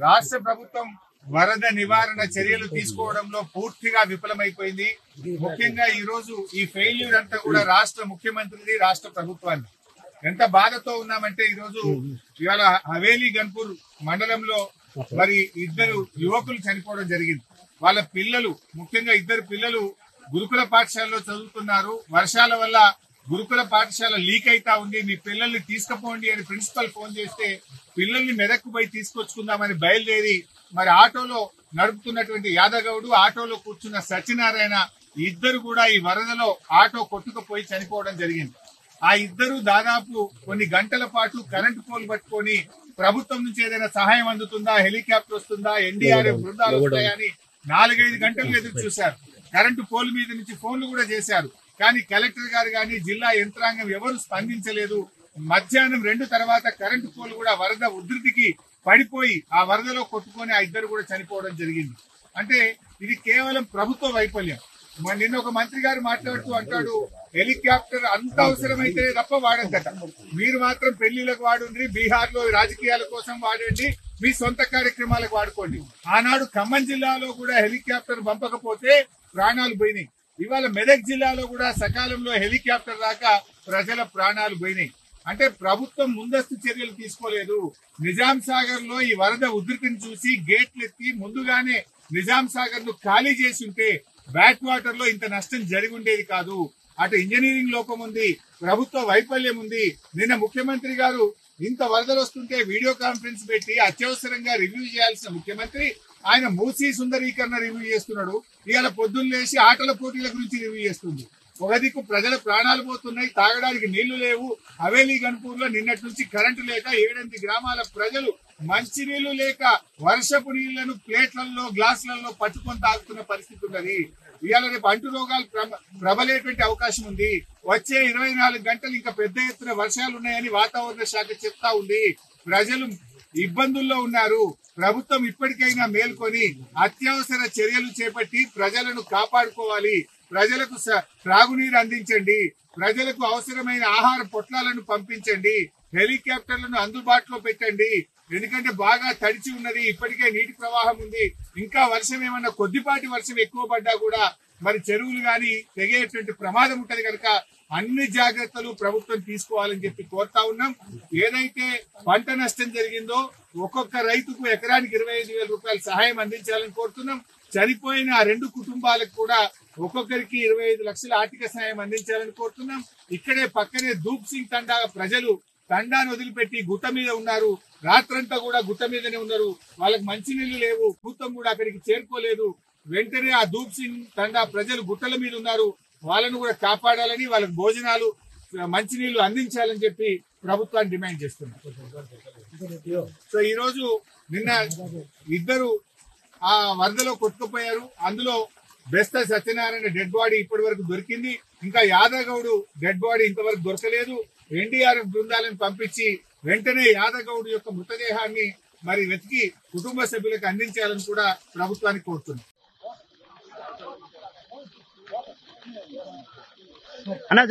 రాష్ట్ర ప్రభుత్వం వరద నివారణ చర్యలు తీసుకోవడంలో పూర్తిగా విఫలమైపోయింది. ముఖ్యంగా ఈ రోజు ఈ ఫెయిల్యూర్ అంతా కూడా రాష్ట్ర ముఖ్యమంత్రిది, రాష్ట్ర ప్రభుత్వాన్ని. ఎంత బాధతో ఉన్నామంటే ఈ రోజు ఇవాళ హవేలీ గన్పూర్ మండలంలో మరి ఇద్దరు యువకులు చనిపోవడం జరిగింది. వాళ్ళ పిల్లలు, ముఖ్యంగా ఇద్దరు పిల్లలు గురుకుల పాఠశాలలో చదువుతున్నారు. వర్షాల వల్ల గురుకుల పాఠశాల లీక్ అయితా ఉంది, మీ పిల్లల్ని తీసుకుపోండి అని ప్రిన్సిపల్ ఫోన్ చేస్తే పిల్లల్ని మెదక్కు పోయి తీసుకొచ్చుకుందామని బయలుదేరి మరి ఆటోలో నడుపుతున్నటువంటి యాదగౌడు, ఆటోలో కూర్చున్న సత్యనారాయణ ఇద్దరు కూడా ఈ వరదలో ఆటో కొట్టుకుపోయి చనిపోవడం జరిగింది. ఆ ఇద్దరు దాదాపు కొన్ని గంటల పాటు కరెంటు పోల్ పట్టుకొని ప్రభుత్వం నుంచి ఏదైనా సహాయం అందుతుందా, హెలికాప్టర్ వస్తుందా, ఎన్డీఆర్ఎఫ్ బృందాలు వస్తాయని 4-5 గంటలు ఎదురు చూశారు. కరెంటు పోల్ మీద నుంచి ఫోన్లు కూడా చేశారు. కానీ కలెక్టర్ గారు కానీ జిల్లా యంత్రాంగం ఎవరు స్పందించలేదు. మధ్యాహ్నం 2 తర్వాత కరెంటు పోల్ కూడా వరద ఉధృతికి పడిపోయి ఆ వరదలో కొట్టుకొని ఆ ఇద్దరు కూడా చనిపోవడం జరిగింది. అంటే ఇది కేవలం ప్రభుత్వ వైఫల్యం. నిన్న ఒక మంత్రి గారు మాట్లాడుతూ అంటాడు, హెలికాప్టర్ అంత అవసరమైతే తప్ప వాడద్దట, మీరు మాత్రం పెళ్లిలకు వాడండి, బీహార్ లో రాజకీయాల కోసం వాడండి, మీ సొంత కార్యక్రమాలకు వాడుకోండి. ఆనాడు ఖమ్మం జిల్లాలో కూడా హెలికాప్టర్ పంపకపోతే ప్రాణాలు పోయినాయి. ఇవాళ మెదక్ జిల్లాలో కూడా సకాలంలో హెలికాప్టర్ రాక ప్రజల ప్రాణాలు పోయినాయి. అంటే ప్రభుత్వం ముందస్తు చర్యలు తీసుకోలేదు. నిజాం సాగర్ లో ఈ వరద ఉధృతిని చూసి గేట్లు ఎత్తి ముందుగానే నిజాం సాగర్ ను ఖాళీ చేసి ఉంటే బ్యాక్ వాటర్ లో ఇంత నష్టం జరిగి ఉండేది కాదు. అటు ఇంజనీరింగ్ లోపం ఉంది, ప్రభుత్వ వైఫల్యం ఉంది. నిన్న ముఖ్యమంత్రి గారు ఇంత వరదలు వస్తుంటే వీడియో కాన్ఫరెన్స్ పెట్టి అత్యవసరంగా రివ్యూ చేయాల్సిన ముఖ్యమంత్రి ఆయన మూసీ సుందరీకరణ రివ్యూ చేస్తున్నాడు. ఇవాళ పొద్దున్న లేచి ఆటల పోటీల గురించి రివ్యూ చేస్తుంది. ఒక దిక్కు ప్రజల ప్రాణాలు పోతున్నాయి, తాగడానికి నీళ్లు లేవు. హవేలీ గన్పూర్ లో నిన్నటి నుంచి కరెంటు లేక 7-8 గ్రామాల ప్రజలు మంచినీళ్లు లేక వర్షపు నీళ్లను ప్లేట్లలో, గ్లాసులలో పట్టుకొని తాగుతున్న పరిస్థితి ఉన్నది. ఇవాళ రేపు అంటు రోగాలు ప్రబలేటువంటి అవకాశం ఉంది. వచ్చే 24 గంటలు ఇంకా పెద్ద ఎత్తున వర్షాలు ఉన్నాయని వాతావరణ శాఖ చెప్తా ఉంది. ప్రజలు ఇబ్బందుల్లో ఉన్నారు. ప్రభుత్వం ఇప్పటికైనా మేల్కొని అత్యవసర చర్యలు చేపట్టి ప్రజలను కాపాడుకోవాలి. ప్రజలకు త్రాగునీరు అందించండి, ప్రజలకు అవసరమైన ఆహార పొట్లాలను పంపించండి, హెలికాప్టర్లను అందుబాటులో పెట్టండి. ఎందుకంటే బాగా తడిచి ఉన్నది, ఇప్పటికే నీటి ప్రవాహం ఉంది. ఇంకా వర్షం ఏమన్నా కొద్దిపాటి వర్షం ఎక్కువ పడ్డా కూడా మరి చెరువులు గాని తెగేటువంటి ప్రమాదం ఉంటది కనుక అన్ని జాగ్రత్తలు ప్రభుత్వం తీసుకోవాలని చెప్పి కోరుతా ఉన్నాం. ఏదైతే పంట నష్టం జరిగిందో ఒక్కొక్క రైతుకు ఎకరానికి 25,000 రూపాయల సహాయం అందించాలని కోరుతున్నాం. చనిపోయిన ఆ 2 కుటుంబాలకు కూడా ఒక్కొక్కరికి 25 లక్షల ఆర్థిక సహాయం అందించాలని కోరుతున్నాం. ఇక్కడే పక్కనే దూప్ సింగ్ తండా ప్రజలు తండాను వదిలిపెట్టి గుట్ట మీద ఉన్నారు. రాత్రంతా కూడా గుట్ట మీదనే ఉన్నారు. వాళ్ళకి మంచినీళ్లు లేవు, ప్రభుత్వం కూడా అక్కడికి చేరుకోలేదు. వెంటనే ఆ దూప్ సింగ్ తండా ప్రజలు గుట్టల మీద ఉన్నారు, వాళ్ళను కూడా కాపాడాలని, వాళ్ళకి భోజనాలు, మంచినీళ్లు అందించాలని చెప్పి ప్రభుత్వాన్ని డిమాండ్ చేస్తున్నారు. సో ఈ రోజు నిన్న ఇద్దరు ఆ వరదలో కొట్టుకుపోయారు. అందులో బెస్త సత్యనారాయణ డెడ్ బాడీ ఇప్పటి వరకు దొరికింది. ఇంకా యాదగౌడు డెడ్ బాడీ ఇంతవరకు దొరకలేదు. ఎన్డీఆర్ఎఫ్ బృందాలను పంపించి వెంటనే యాదగౌడు యొక్క మృతదేహాన్ని మరి వెతికి కుటుంబ సభ్యులకు అందించాలని కూడా ప్రభుత్వాన్ని కోరుతున్నాం. అన్నా